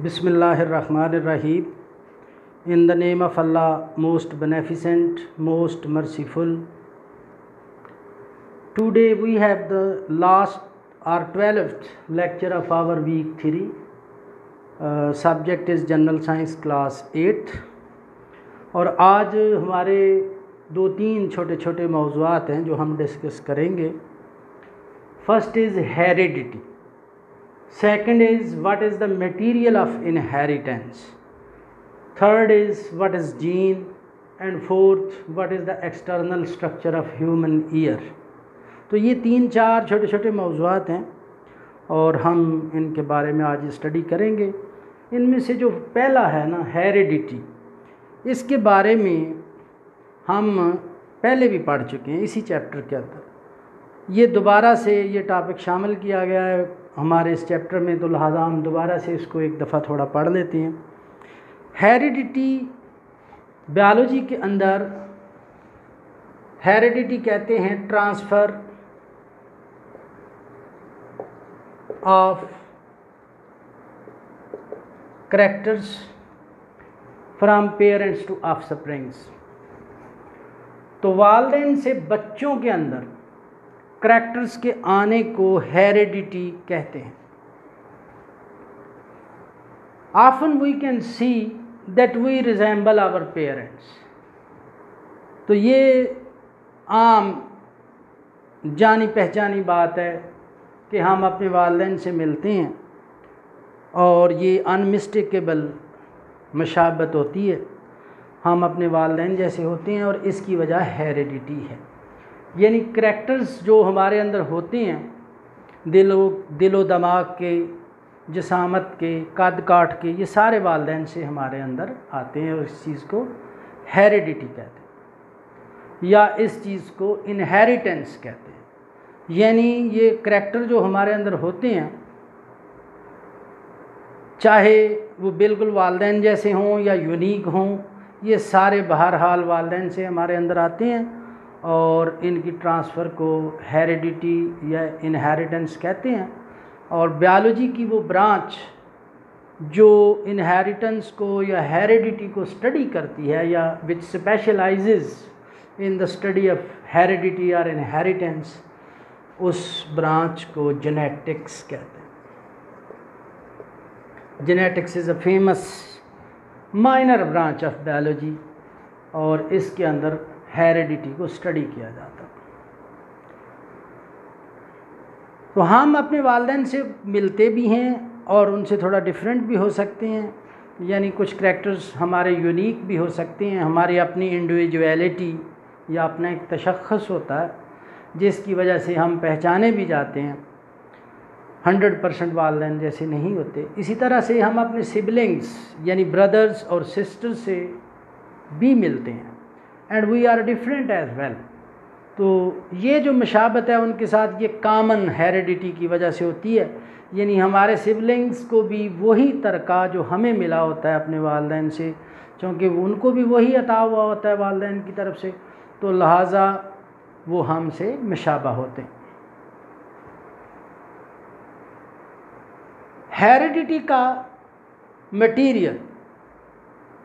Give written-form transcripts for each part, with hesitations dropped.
Bismillahirrahmanirrahim. In the name of Allah, most beneficent, most merciful. Today we have the last or 12th lecture of our week 3. Subject is General Science Class 8. और आज हमारे 2-3 छोटे छोटे मौज़ूआत हैं जो हम discuss करेंगे. First is heredity. Second is what is the material of inheritance. Third is what is gene, and fourth what is the external structure of human ear. तो ये 3-4 छोटे छोटे मौज़ूआत हैं और हम इनके बारे में आज स्टडी करेंगे. इनमें से जो पहला है ना, हेरिडिटी, इसके बारे में हम पहले भी पढ़ चुके हैं इसी चैप्टर के अंदर. ये दोबारा से ये टॉपिक शामिल किया गया है हमारे इस चैप्टर में, तो लिहाजा हम दोबारा से इसको एक दफ़ा थोड़ा पढ़ लेते हैं. हेरिडिटी बायोलॉजी के अंदर हेरिडिटी कहते हैं transfer of characters from parents to offsprings. तो वालिदैन से बच्चों के अंदर करैक्टर्स के आने को हेरिडिटी कहते हैं. Often we can see that we resemble our parents. तो ये आम जानी पहचानी बात है कि हम अपने वालिदैन से मिलते हैं और ये अनमिस्टेकेबल मुशाबत होती है, हम अपने वालिदैन जैसे होते हैं और इसकी वजह हेरिडिटी है. यानी करैक्टर्स जो हमारे अंदर होते हैं, दिलो दिमाग के, जिसामत के, कद काठ के, ये सारे वालिदैन से हमारे अंदर आते हैं और इस चीज़ को हेरिडिटी कहते हैं या इस चीज़ को इनहेरिटेंस कहते हैं. यानी ये करैक्टर जो हमारे अंदर होते हैं, चाहे वो बिल्कुल वालिदैन जैसे हों या यूनिक हों, ये सारे बहरहाल वालिदैन से हमारे अंदर आते हैं और इनकी ट्रांसफ़र को हेरिडिटी या इनहेरिटेंस कहते हैं. और बायोलॉजी की वो ब्रांच जो इनहेरिटेंस को या हेरिडिटी को स्टडी करती है या which specialises in the study of heredity और इनहेरिटेंस, उस ब्रांच को जेनेटिक्स कहते हैं. Genetics is a famous minor branch of biology और इसके अंदर हेरिडिटी को स्टडी किया जाता. तो हम अपने वालिदैन से मिलते भी हैं और उनसे थोड़ा डिफरेंट भी हो सकते हैं. यानी कुछ करैक्टर्स हमारे यूनिक भी हो सकते हैं, हमारी अपनी इंडिविजुअलिटी या अपना एक तशख़्ख़ुस होता है जिसकी वजह से हम पहचाने भी जाते हैं. 100% वालिदैन जैसे नहीं होते. इसी तरह से हम अपने सिबलिंग्स यानी ब्रदर्स और सिस्टर्स से भी मिलते हैं and we are different as well. तो ये जो मुशाबत है उनके साथ, ये कॉमन हेरिडिटी की वजह से होती है. यानी हमारे सिबलिंग्स को भी वही तरका जो हमें मिला होता है अपने वालिदैन से, क्योंकि उनको भी वही अता हुआ होता है वालिदैन की तरफ से, तो लिहाजा वो हमसे मुशाबा होते हैं. हेरिडिटी का मटीरियल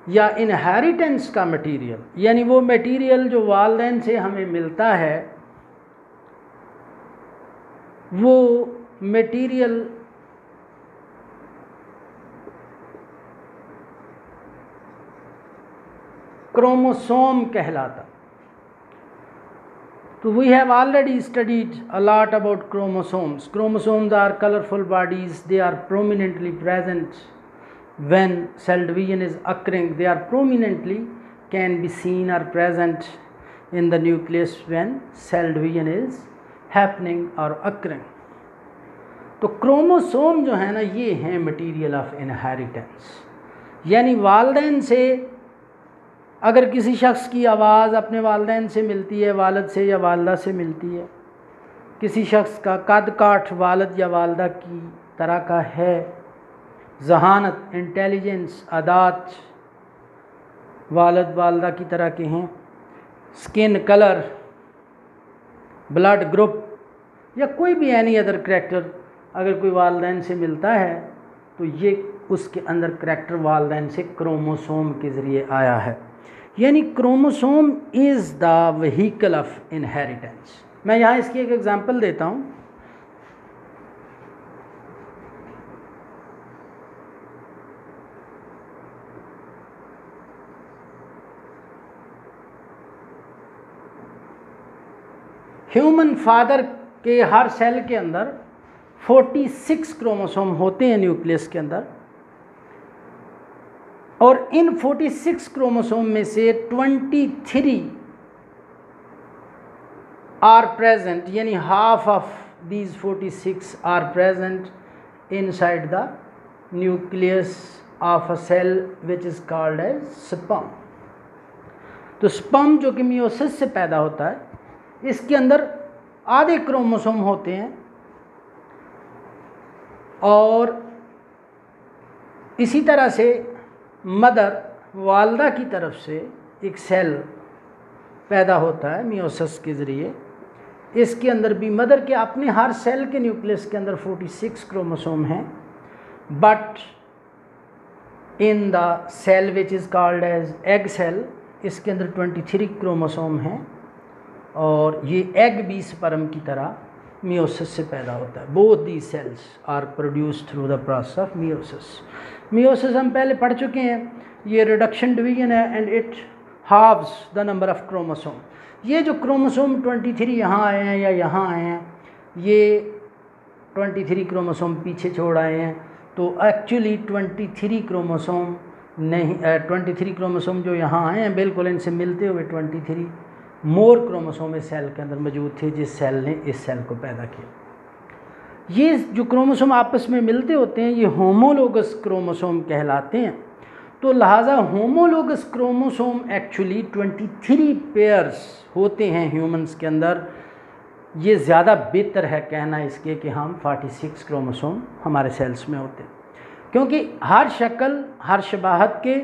या इनहेरिटेंस का मटीरियल, यानी वो मटीरियल जो वालिदैन से हमें मिलता है, वो मटीरियल क्रोमोसोम कहलाता. तो we have already studied a lot about chromosomes. Chromosomes are colorful bodies. They are prominently present when cell division is occurring. They are prominently can be seen or present in the nucleus when cell division is happening or occurring. तो chromosome जो है ना, ये हैं material of inheritance. यानी वालिदैन से अगर किसी शख्स की आवाज़ अपने वालिदैन से मिलती है, वालिद से या वालदा से मिलती है, किसी शख्स का कद काठ वालिद या वालदा की तरह का है, जहानत, इंटेलिजेंस, अदात वालिद वालदा की तरह के हैं, स्किन कलर, ब्लड ग्रुप या कोई भी एनी अदर करैक्टर अगर कोई वालिदैन से मिलता है तो ये उसके अंदर करैक्टर वालदैन से क्रोमोसोम के ज़रिए आया है। यानी chromosome is the vehicle of inheritance. मैं यहाँ इसकी एक एग्जांपल देता हूँ। ह्यूमन फादर के हर सेल के अंदर 46 क्रोमोसोम होते हैं न्यूक्लियस के अंदर, और इन 46 क्रोमोसोम में से 23 आर प्रेजेंट, यानी half of these 46 are present inside the nucleus of a cell which is called as sperm. तो स्पर्म जो कि मियोसिस से पैदा होता है, इसके अंदर आधे क्रोमोसोम होते हैं, और इसी तरह से मदर वालदा की तरफ से एक सेल पैदा होता है मियोसिस के ज़रिए। इसके अंदर भी मदर के अपने हर सेल के न्यूक्लियस के अंदर 46 क्रोमोसोम हैं, but in the cell which is called as egg cell, इसके अंदर 23 क्रोमोसोम हैं, और ये एग भी स्पर्म की तरह मियोसिस से पैदा होता है। Both the cells are produced through the process of meiosis. Meiosis हम पहले पढ़ चुके हैं, ये रिडक्शन डिवीजन है and it halves the number of chromosome. ये जो क्रोमोसोम 23 यहाँ आए हैं या यहाँ आए हैं, ये 23 क्रोमोसोम पीछे छोड़ आए हैं, तो एक्चुअली 23 क्रोमोसोम नहीं, 23 क्रोमोसोम जो यहाँ आए हैं बिल्कुल इनसे मिलते हुए 23 मोर क्रोमोसोम इस सेल के अंदर मौजूद थे जिस सेल ने इस सेल को पैदा किया। ये जो क्रोमोसोम आपस में मिलते होते हैं ये होमोलोगस क्रोमोसोम कहलाते हैं। तो लिहाजा होमोलोगस क्रोमोसोम एक्चुअली 23 पेयर्स होते हैं ह्यूमंस के अंदर। ये ज़्यादा बेहतर है कहना इसके कि हम 46 क्रोमोसोम हमारे सेल्स में होते हैं, क्योंकि हर शक्ल हर शबाहत के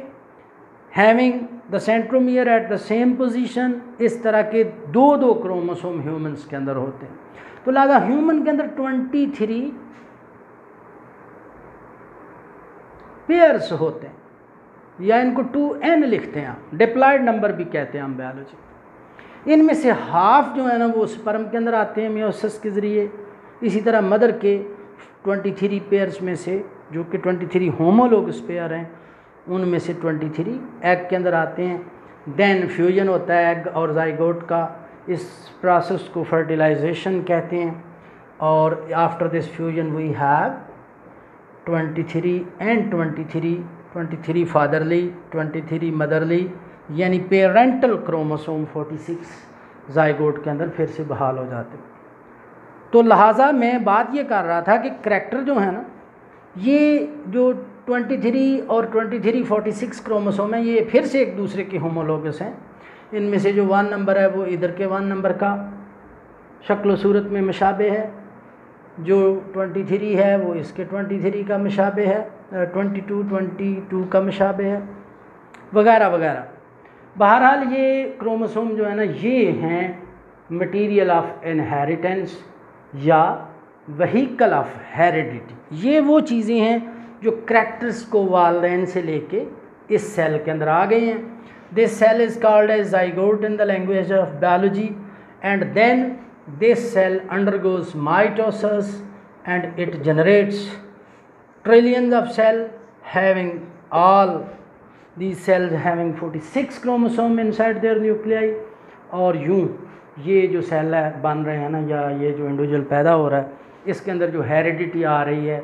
having the centromere at the same position, इस तरह के 2 क्रोमोसोम ह्यूमंस के अंदर होते हैं। तो लिहाजा ह्यूमन के अंदर 23 पेयर्स होते हैं, या इनको 2n लिखते हैं, डिप्लॉयड नंबर भी कहते हैं हम बायोलॉजी। इनमें से हाफ जो है ना वो स्पर्म के अंदर आते हैं मियोसिस के ज़रिए। इसी तरह मदर के 23 पेयर्स में से, जो कि 23 होमोलोगस पेयर हैं, उनमें से 23 एग के अंदर आते हैं। देन फ्यूजन होता है एग और जाइगोट का, इस प्रोसेस को फर्टिलाइजेशन कहते हैं। और after this fusion we have 23 and 23 fatherly, 23 motherly, यानी पेरेंटल क्रोमोसोम 46 जाइगोट के अंदर फिर से बहाल हो जाते हैं। तो लिहाजा मैं बात ये कर रहा था कि करैक्टर जो है ना, ये जो 23 और 23 46 क्रोमोसोम है, ये फिर से एक दूसरे के होमोलोगस हैं। इनमें से जो 1 नंबर है वो इधर के 1 नंबर का शक्ल सूरत में मुशाबे है, जो 23 है वो इसके 23 का मुशाबे है, 22 का मुशाबे है, वगैरह वगैरह। बहरहाल ये क्रोमोसोम जो है ना, ये हैं मटीरियल ऑफ इनहेरिटेंस या व्हीकल ऑफ हेरिडिटी। ये वो चीज़ें हैं जो करैक्टर्स को वालदैन से लेके इस सेल के अंदर आ गए हैं। This cell is called as zygote in the language of biology, and then this cell undergoes mitosis and it generates trillions of cell having all these cells having 46 chromosome inside their nuclei। और यूँ ये जो cell है बन रहे हैं ना, या ये जो इंडिविजुअल पैदा हो रहा है, इसके अंदर जो हेरिडिटी आ रही है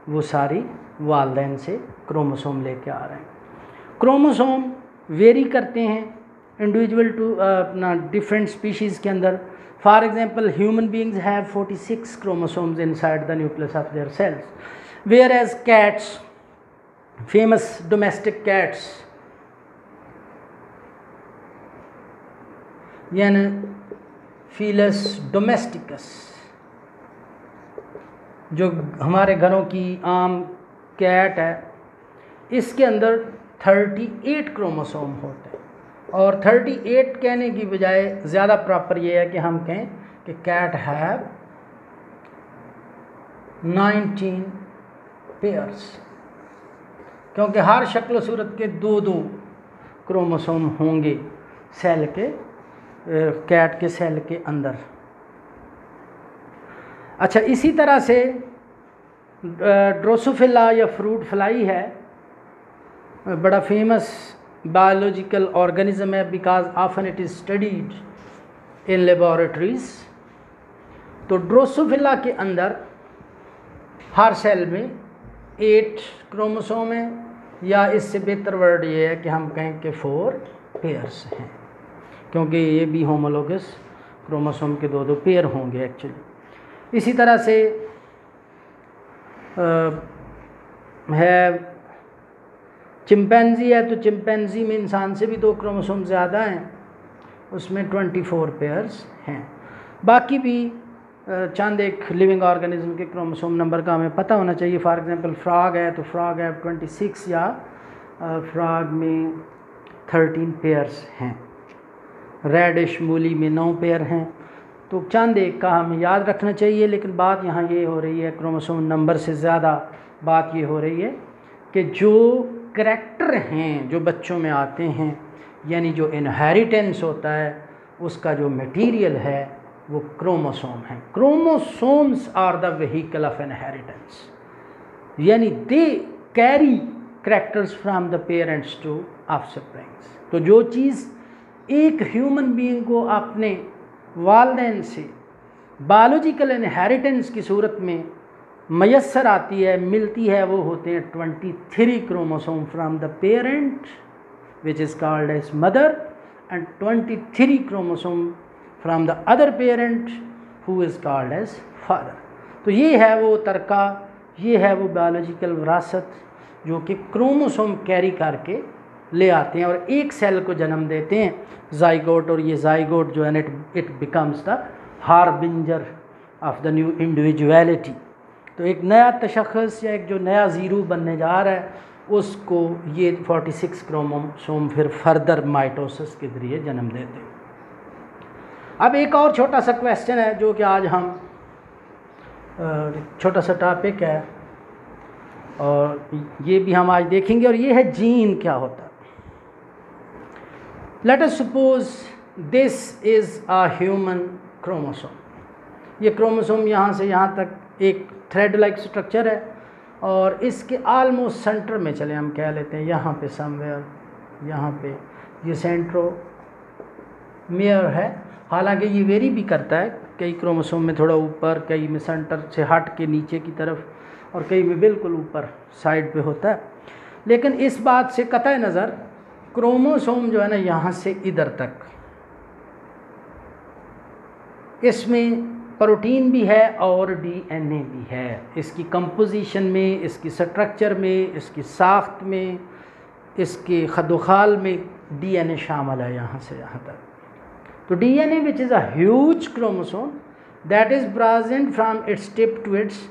वो सारी वालदैन से क्रोमोसोम लेके आ रहे हैं। क्रोमोसोम वेरी करते हैं इंडिविजुअल टू अपना डिफरेंट स्पीशीज़ के अंदर। For example human beings have 46 chromosomes inside the nucleus of their cells, whereas cats, famous domestic cats, यानी फीलस डोमेस्टिकस, जो हमारे घरों की आम कैट है, इसके अंदर 38 क्रोमोसोम होते हैं। और 38 कहने की बजाय ज़्यादा प्रॉपर ये है कि हम कहें कि कैट हैव 19 पेयर्स। क्योंकि हर शक्ल सूरत के दो दो क्रोमोसोम होंगे सेल के, कैट के सेल के अंदर। अच्छा, इसी तरह से ड्रोसोफिला या फ्रूट फ्लाई है, बड़ा फेमस बायोलॉजिकल ऑर्गेनिज्म है because often it is studied in laboratories. तो ड्रोसोफिला के अंदर हर सेल में 8 क्रोमोसोम है, या इससे बेहतर वर्ड ये है कि हम कहें कि 4 पेयर्स हैं, क्योंकि ये भी होमोलोगस क्रोमोसोम के दो पेयर होंगे एक्चुअली। इसी तरह से है चिंपैंजी है, तो चिंपैंजी में इंसान से भी 2 क्रोमोसोम ज़्यादा हैं, उसमें 24 पेयर्स हैं। बाकी भी चंद एक लिविंग ऑर्गेनिज्म के क्रोमोसोम नंबर का हमें पता होना चाहिए। फॉर एग्जांपल फ्रॉग है, तो फ्रॉग है 26, या फ्रॉग में 13 पेयर्स हैं। रेडिश मूली में 9 पेयर हैं। तो चंद एक का हमें याद रखना चाहिए, लेकिन बात यहाँ ये हो रही है, क्रोमोसोम नंबर से ज़्यादा बात ये हो रही है कि जो करैक्टर हैं जो बच्चों में आते हैं, यानी जो इनहेरिटेंस होता है, उसका जो मटेरियल है वो क्रोमोसोम है। Chromosomes are the vehicle of inheritance, यानी they carry characters from the parents to offsprings. तो जो चीज़ एक ह्यूमन बीइंग को अपने वालिदैन से बायोलॉजिकल इनहेरिटेंस की सूरत में मयस्सर आती है, मिलती है, वो होते हैं 23 chromosome from the parent which is called as mother, and 23 chromosome from the other parent who is called as father. तो ये है वो तरका, ये है वो बायोलॉजिकल विरासत जो कि क्रोमोसोम कैरी करके ले आते हैं और एक सेल को जन्म देते हैं, जाइगोट। और ये जाइगोट जो है it becomes the harbinger of the new individuality. तो एक नया तशख़्ख़ुस या एक जो नया ज़ीरो बनने जा रहा है, उसको ये 46 क्रोमोसोम फिर फर्दर माइटोसिस के ज़रिए जन्म देते हैं। अब एक और छोटा सा क्वेश्चन है जो कि आज हम छोटा सा टॉपिक है और ये भी हम आज देखेंगे, और ये है जीन क्या होता है। Late us suppose this is a human chromosome. ये क्रोमोसोम यहाँ से यहाँ तक एक थ्रेड लाइक स्ट्रक्चर है, और इसके आलमोस्ट सेंटर में चले हम कह लेते हैं, यहाँ पे समवेयर, यहाँ पे ये सेंट्रोमियर है। हालांकि ये वेरी भी करता है, कई क्रोमोसोम में थोड़ा ऊपर, कई में सेंटर से हट के नीचे की तरफ, और कई में बिल्कुल ऊपर साइड पे होता है। लेकिन इस बात से कतई नज़र क्रोमोसोम जो है ना, यहाँ से इधर तक, इसमें प्रोटीन भी है और डीएनए भी है। इसकी कंपोजिशन में, इसकी स्ट्रक्चर में, इसकी साख्त में, इसके खदोखाल में डीएनए शामिल है यहाँ से यहाँ तक। तो DNA which is a huge chromosome that is present from its tip to its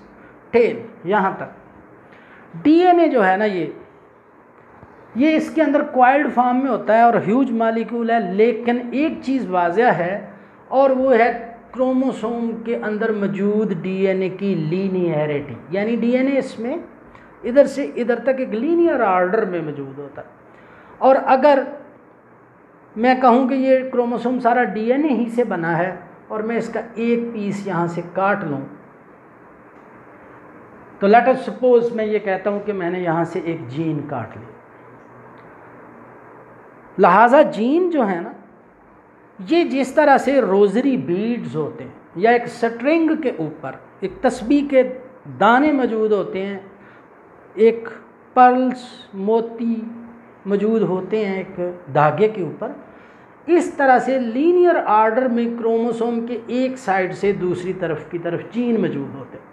tail, यहाँ तक डीएनए जो है ना, ये इसके अंदर क्वाइल्ड फॉर्म में होता है और ह्यूज मॉलिक्यूल है। लेकिन एक चीज़ वाज़ह है, और वो है क्रोमोसोम के अंदर मौजूद डीएनए की लीनियरिटी, यानी डीएनए इसमें इधर से इधर तक एक लीनियर ऑर्डर में मौजूद होता है। और अगर मैं कहूँ कि ये क्रोमोसोम सारा डीएनए ही से बना है और मैं इसका एक पीस यहाँ से काट लूँ, तो लेट अस सपोज मैं ये कहता हूँ कि मैंने यहाँ से एक जीन काट लिया। लिहाजा जीन जो है ना, ये जिस तरह से रोजरी बीड्स होते हैं या एक स्ट्रिंग के ऊपर एक तस्बीह के दाने मौजूद होते हैं, एक पर्ल्स मोती मौजूद होते हैं एक धागे के ऊपर, इस तरह से लीनियर ऑर्डर में क्रोमोसोम के एक साइड से दूसरी तरफ की तरफ जीन मौजूद होते हैं।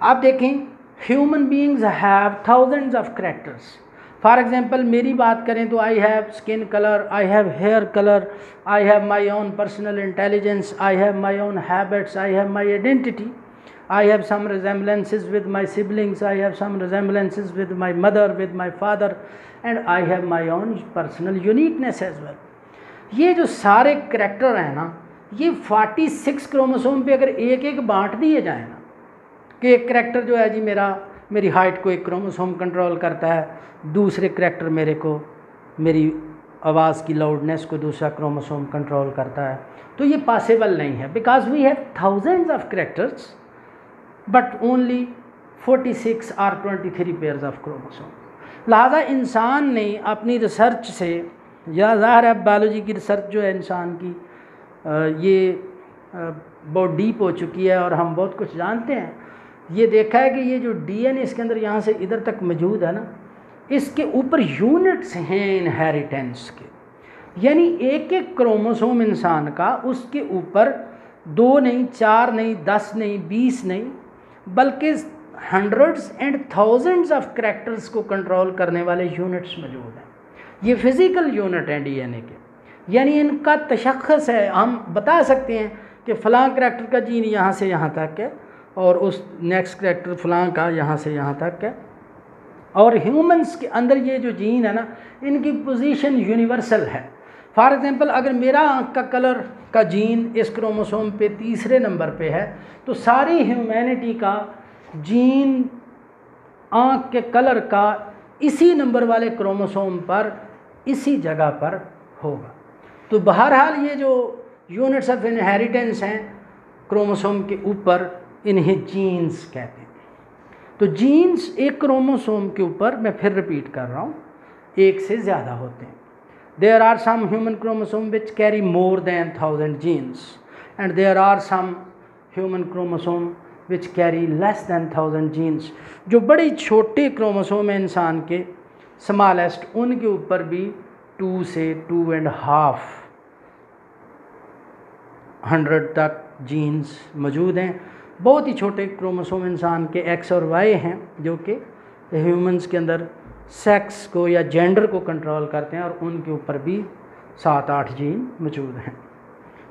आप देखें, human beings have thousands of characters. For example मेरी बात करें तो I have skin colour, I have hair colour, I have my own personal intelligence, I have my own habits, I have my identity, I have some resemblances with my siblings, I have some resemblances with my mother, with my father, and I have my own personal uniqueness as well. ये जो सारे character हैं ना, ये 46 chromosome पे अगर एक एक बांट दिए जाए ना, कि एक करैक्टर जो है जी मेरा मेरी हाइट को एक क्रोमोसोम कंट्रोल करता है, दूसरे करैक्टर मेरे को मेरी आवाज़ की लाउडनेस को दूसरा क्रोमोसोम कंट्रोल करता है। तो ये पॉसिबल नहीं है because we have thousands of characters but only 46 और 23 पेयर्स ऑफ क्रोमोसोम। लिहाजा इंसान ने अपनी रिसर्च से, या ज़ाहिर है बायोलॉजी की रिसर्च जो है इंसान की ये बहुत डीप हो चुकी है और हम बहुत कुछ जानते हैं, ये देखा है कि ये जो डीएनए इसके अंदर यहाँ से इधर तक मौजूद है ना, इसके ऊपर यूनिट्स हैं इनहेरिटेंस के, यानी एक एक क्रोमोसोम इंसान का उसके ऊपर 2 नहीं, 4 नहीं, 10 नहीं, 20 नहीं, बल्कि hundreds and thousands of characters को कंट्रोल करने वाले यूनिट्स मौजूद हैं। ये फिज़िकल यूनिट हैं डीएनए के, यानी इनका तशख़्ख़ुस है। हम बता सकते हैं कि फ़लाँ करैक्टर का जीन यहाँ से यहाँ तक है और उस नेक्स्ट करैक्टर फ़लाँ का यहाँ से यहाँ तक है। और ह्यूमंस के अंदर ये जो जीन है ना, इनकी पोजीशन यूनिवर्सल है। फॉर एग्ज़ाम्पल अगर मेरा आँख का कलर का जीन इस क्रोमोसोम पे 3रे नंबर पे है, तो सारी ह्यूमैनिटी का जीन आँख के कलर का इसी नंबर वाले क्रोमोसोम पर इसी जगह पर होगा। तो बहरहाल ये जो यूनिट्स ऑफ इनहेरिटेंस हैं क्रोमोसोम के ऊपर, इन्हें जीन्स कहते हैं। तो जीन्स एक क्रोमोसोम के ऊपर, मैं फिर रिपीट कर रहा हूँ, एक से ज़्यादा होते हैं। There are some human chromosome which carry more than 1000 genes and there are some human chromosome which carry less than 1000 genes. जो बड़े छोटे क्रोमोसोम हैं इंसान के, स्मॉलेस्ट, उनके ऊपर भी 2 से 2.5 तक जीन्स मौजूद हैं। बहुत ही छोटे क्रोमोसोम इंसान के एक्स और वाई हैं, जो कि ह्यूमंस के अंदर सेक्स को या जेंडर को कंट्रोल करते हैं, और उनके ऊपर भी 7-8 जीन मौजूद हैं।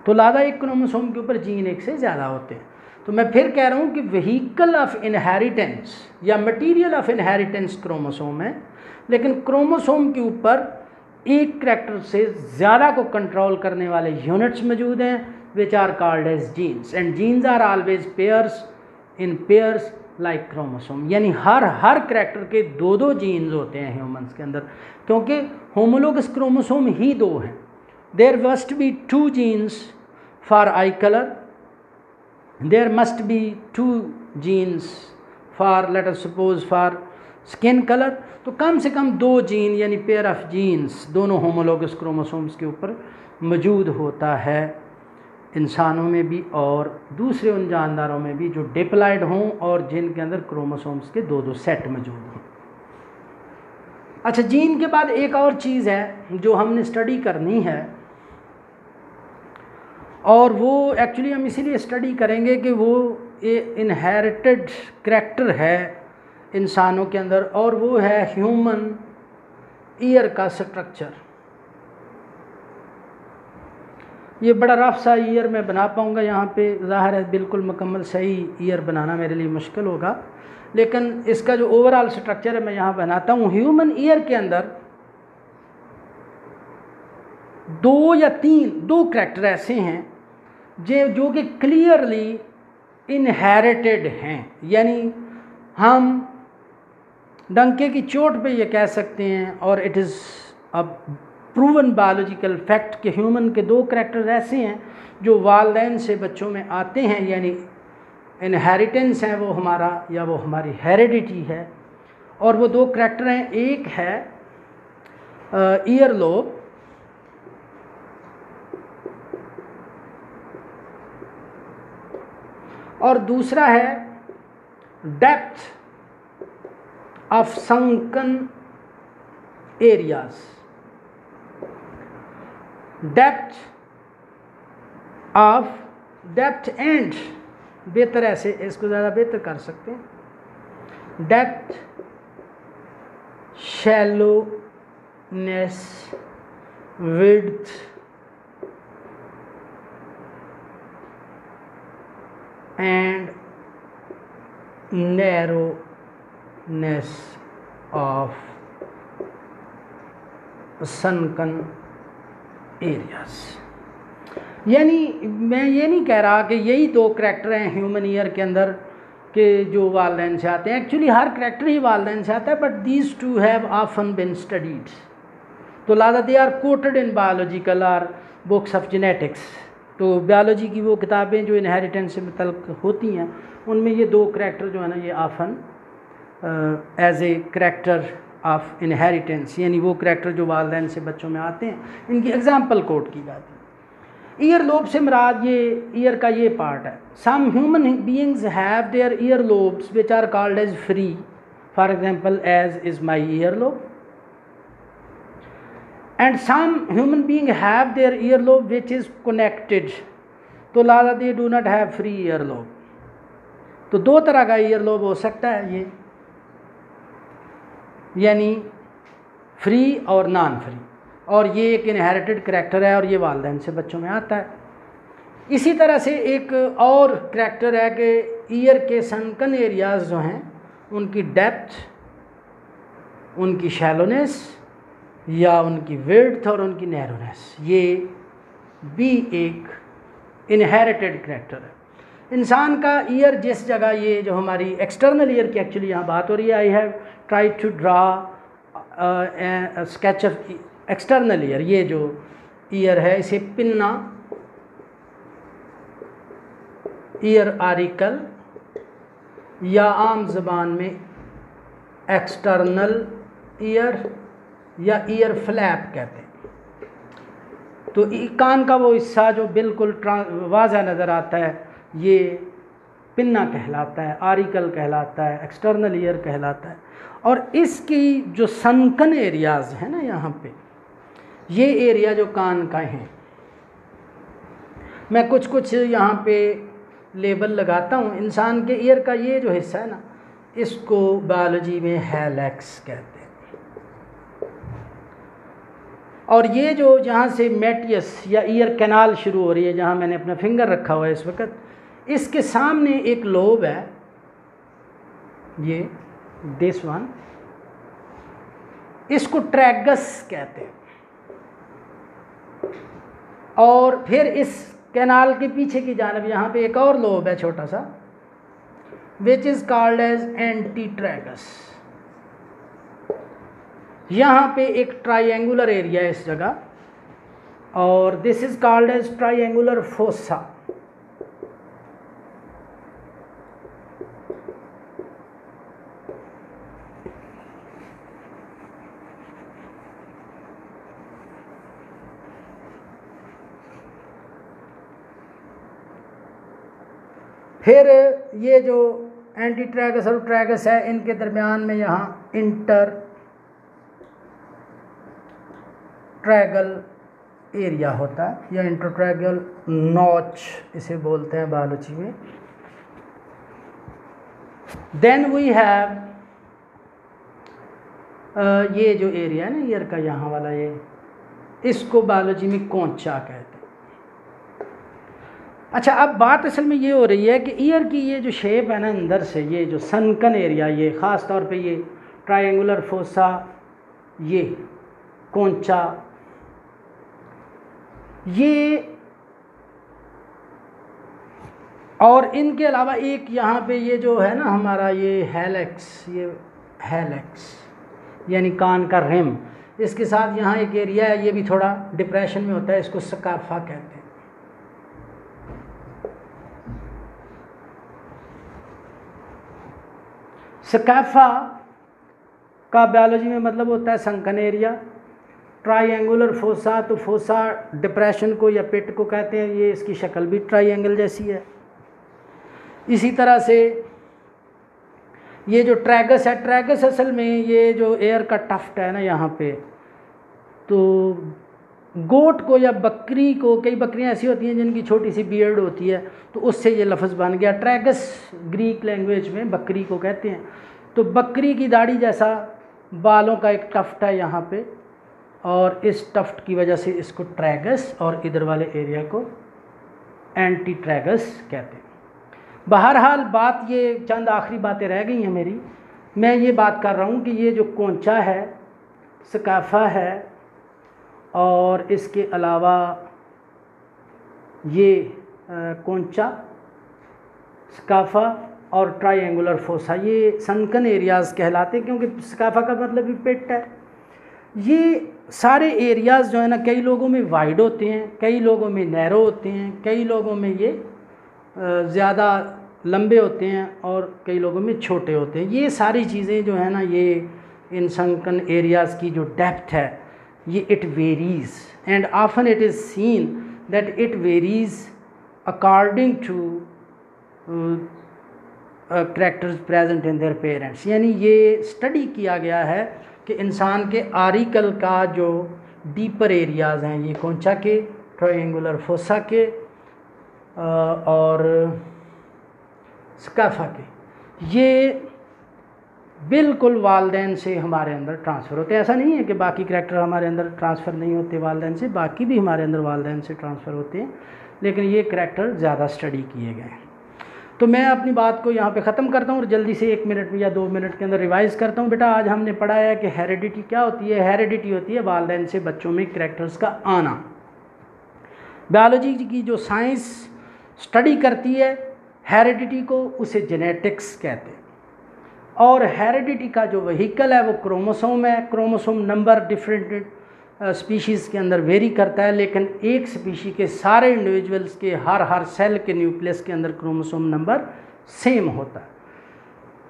तो लिहाजा एक क्रोमोसोम के ऊपर जीन एक से ज़्यादा होते हैं। तो मैं फिर कह रहा हूँ कि व्हीकल ऑफ इनहेरिटेंस या मटीरियल ऑफ इनहेरिटेंस क्रोमोसोम है, लेकिन क्रोमोसोम के ऊपर एक करैक्टर से ज़्यादा को कंट्रोल करने वाले यूनिट्स मौजूद हैं, which are called as genes, and genes are always pairs in pairs like chromosome। यानी हर करैक्टर के 2-2 जीन्स होते हैं ह्यूमंस के अंदर, क्योंकि होमोलोगस क्रोमोसोम ही 2 हैं। There must be 2 genes for eye colour, there must be 2 genes for let us suppose for skin colour. तो कम से कम 2 जीन यानी पेयर ऑफ जीन्स दोनों होमोलोगस क्रोमोसोम्स के ऊपर मौजूद होता है, इंसानों में भी और दूसरे उन जानदारों में भी जो डिप्लॉयड हों और जिनके अंदर क्रोमोसोम्स के 2-2 सेट मौजूद हों। अच्छा, जीन के बाद एक और चीज़ है जो हमने स्टडी करनी है, और वो एक्चुअली हम इसीलिए स्टडी करेंगे कि वो इनहेरिटेड करैक्टर है इंसानों के अंदर, और वो है ह्यूमन ईयर का स्ट्रक्चर। ये बड़ा रफ सा ईयर मैं बना पाऊँगा यहाँ पे, ज़ाहिर है बिल्कुल मुकम्मल सही ईयर बनाना मेरे लिए मुश्किल होगा, लेकिन इसका जो ओवरऑल स्ट्रक्चर है मैं यहाँ बनाता हूँ। ह्यूमन ईयर के अंदर 2 या 2 करैक्टर ऐसे हैं जो कि क्लियरली इनहेरिटेड हैं, यानी हम डंके की चोट पे ये कह सकते हैं, और इट इज़ अब प्रूवन बायोलॉजिकल फैक्ट कि ह्यूमन के 2 करैक्टर्स ऐसे हैं जो वालिदैन से बच्चों में आते हैं, यानी इनहेरिटेंस है वो हमारा, या वो हमारी हेरिडिटी है। और वो 2 करैक्टर हैं, एक है ईयर लोब, और दूसरा है depth of sunken areas. Depth and, बेहतर ऐसे इसको ज़्यादा बेहतर कर सकते हैं, depth, shallowness, width and narrowness of sunken areas. यानी मैं ये नहीं कह रहा कि यही 2 करैक्टर हैं ह्यूमन ईयर के अंदर के जो वालदैन से आते हैं। एक्चुअली हर करैक्टर ही वालदैन से आता है, but these two have often been studied, तो लादा they are quoted in biological or books of genetics. तो बायोलॉजी की वो किताबें जो इनहेरिटेंस से मुतल्लिक़ होती हैं, उनमें ये दो करैक्टर जो है ना, ये often as a character of inheritance, यानी वो करैक्टर जो वालदैन से बच्चों में आते हैं, इनकी एग्जांपल कोट की जाती है। ईयर लोब से मुराद ये ईयर का ये पार्ट है। Some human beings have their ear lobes which are called as free, for example as is my ear lobe, and some human being have their ear lobe which is connected, तो लादा they do not have free ear lobe. तो दो तरह का ear lobe हो सकता है ये, यानी फ्री और नॉन फ्री, और ये एक इनहेरिटेड करैक्टर है और ये वालदैन से बच्चों में आता है। इसी तरह से एक और करैक्टर है कि ईयर के सनकन एरियाज जो हैं उनकी डेप्थ, उनकी शैलोनेस या उनकी विड्थ और उनकी नैरोनेस, ये भी एक इनहेरिटेड करैक्टर है। इंसान का ईयर जिस जगह, ये जो हमारी एक्सटर्नल ईयर की एक्चुअली यहाँ बात हो रही है, I have try to draw sketch of external ear. ये जो ईयर है इसे पिन्ना ईयर आरिकल या आम ज़बान में एक्सटर्नल ईयर या ईयर फ्लैप कहते हैं। तो कान का वो हिस्सा जो बिल्कुल वाज़ा नज़र आता है, ये पिन्ना कहलाता है, आरिकल कहलाता है, एक्सटर्नल ईयर कहलाता है। और इसकी जो सनकन एरियाज़ हैं ना, यहाँ पे ये एरिया जो कान का हैं, मैं कुछ कुछ यहाँ पे लेबल लगाता हूँ। इंसान के ईयर का ये जो हिस्सा है ना, इसको बायोलॉजी में हैलेक्स कहते हैं। और ये जो जहाँ से मेटियस या ईयर कैनाल शुरू हो रही है, जहाँ मैंने अपना फिंगर रखा हुआ है इस वक्त, इसके सामने एक लोब है, ये दिस वन, इसको ट्रैगस कहते हैं। और फिर इस कैनाल के पीछे की जानब यहाँ पे एक और लोब है छोटा सा, which is called as antitragus. यहाँ पे एक ट्राइंगुलर एरिया है इस जगह, और this is called as triangular fossa. फिर ये जो एंटीट्रैगस और ट्रैगस है, इनके दरमियान में यहाँ इंटर ट्रैगल एरिया होता है, या इंटरट्रैगल नॉच इसे बोलते हैं बायोलॉजी में। देन वी हैव ये जो एरिया है ना ईयर का, यहाँ वाला, ये इसको बायोलॉजी में कोंचा कहते हैं। अच्छा, अब बात असल में ये हो रही है कि ईयर की ये जो शेप है ना अंदर से, ये जो सनकन एरिया, ये ख़ास तौर पे ये ट्रायंगुलर फोसा, ये कोंचा, ये, और इनके अलावा एक यहाँ पे ये जो है ना हमारा ये हैलेक्स, ये हैलेक्स यानी कान का रिम, इसके साथ यहाँ एक एरिया है, ये भी थोड़ा डिप्रेशन में होता है, इसको स्काफा कहते हैं। स्काफा का बायोलॉजी में मतलब होता है सनकन एरिया। ट्राइंगुलर फोसा, तो फोसा डिप्रेशन को या पिट को कहते हैं, ये इसकी शक्ल भी ट्राइंगल जैसी है। इसी तरह से ये जो ट्रैगस है, ट्रैगस असल में ये जो एयर का टफ्ट है ना यहाँ पे, तो गोट को या बकरी को, कई बकरियाँ ऐसी होती हैं जिनकी छोटी सी बियर्ड होती है, तो उससे ये लफ्ज़ बन गया ट्रैगस। ग्रीक लैंग्वेज में बकरी को कहते हैं। तो बकरी की दाढ़ी जैसा बालों का एक टफ्ट है यहाँ पे, और इस टफ्ट की वजह से इसको ट्रैगस और इधर वाले एरिया को एंटी ट्रैगस कहते हैं। बहरहाल बात ये, चंद आखिरी बातें रह गई हैं मेरी। मैं ये बात कर रहा हूँ कि ये जो कोंचा है, स्काफा है, और इसके अलावा ये कोंचा, स्काफा और ट्रायंगुलर फोसा, ये सनकन एरियाज़ कहलाते हैं, क्योंकि सकाफा का मतलब भी पेट है। ये सारे एरियाज़ जो है ना, कई लोगों में वाइड होते हैं, कई लोगों में नैरो होते हैं, कई लोगों में ये ज़्यादा लंबे होते हैं और कई लोगों में छोटे होते हैं। ये सारी चीज़ें जो है ना, ये इन सनकन एरियाज़ की जो डेप्थ है ये it varies, and often it is seen that it varies according to characters present in their parents. यानी ये स्टडी किया गया है कि इंसान के आरिकल का जो डीपर एरियाज़ हैं, ये कोंचा के, ट्रायंगुलर फोसा के और स्काफा के, ये बिल्कुल वालदैन से हमारे अंदर ट्रांसफ़र होते हैं। ऐसा नहीं है कि बाकी करैक्टर हमारे अंदर ट्रांसफ़र नहीं होते वालदैन से, बाकी भी हमारे अंदर वालदैन से ट्रांसफ़र होते हैं, लेकिन ये करैक्टर ज़्यादा स्टडी किए गए हैं। तो मैं अपनी बात को यहाँ पे ख़त्म करता हूँ और जल्दी से 1 मिनट या 2 मिनट के अंदर रिवाइज़ करता हूँ। बेटा, आज हमने पढ़ा है कि हेरिडिटी क्या होती है। हेरिडिटी होती है वालदैन से बच्चों में करैक्टर्स का आना। बायोलॉजी की जो साइंस स्टडी करती है हेरिडिटी को, उसे जेनेटिक्स कहते हैं। और हेरिडिटी का जो व्हीकल है वो क्रोमोसोम है। क्रोमोसोम नंबर डिफरेंट स्पीशीज़ के अंदर वेरी करता है, लेकिन एक स्पीशी के सारे इंडिविजुअल्स के हर सेल के न्यूक्लियस के अंदर क्रोमोसोम नंबर सेम होता है।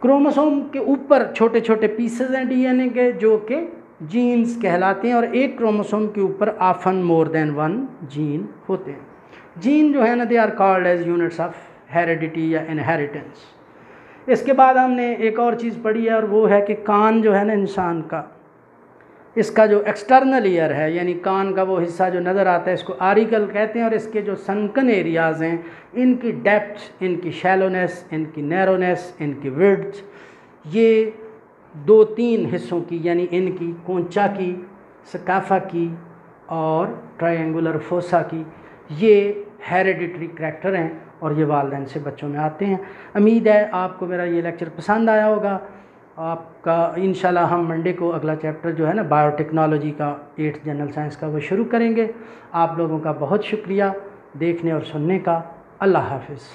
क्रोमोसोम के ऊपर छोटे छोटे पीसेस हैं डीएनए के, जो कि जीन्स कहलाते हैं, और एक क्रोमोसोम के ऊपर ऑफन मोर देन 1 जीन होते हैं। जीन जो है ना, they are called as units of heredity या इनहेरिटेंस। इसके बाद हमने एक और चीज़ पढ़ी है, और वो है कि कान जो है ना इंसान का, इसका जो एक्सटर्नल ईयर है, यानी कान का वो हिस्सा जो नज़र आता है, इसको आरिकल कहते हैं। और इसके जो सनकन एरियाज़ हैं, इनकी डेप्थ, इनकी शैलोनेस, इनकी नैरोनेस, इनकी विड्थ, ये 2-3 हिस्सों की, यानी इनकी कोंचा की, स्काफा की और ट्रायंगुलर फोसा की, ये हेरिडिटरी करैक्टर हैं और ये वालदैन से बच्चों में आते हैं। उम्मीद है आपको मेरा ये लेक्चर पसंद आया होगा। आपका इंशाल्लाह हम मंडे को अगला चैप्टर जो है ना बायोटेक्नोलॉजी का 8th जनरल साइंस का वो शुरू करेंगे। आप लोगों का बहुत शुक्रिया देखने और सुनने का। अल्लाह हाफ़िज़।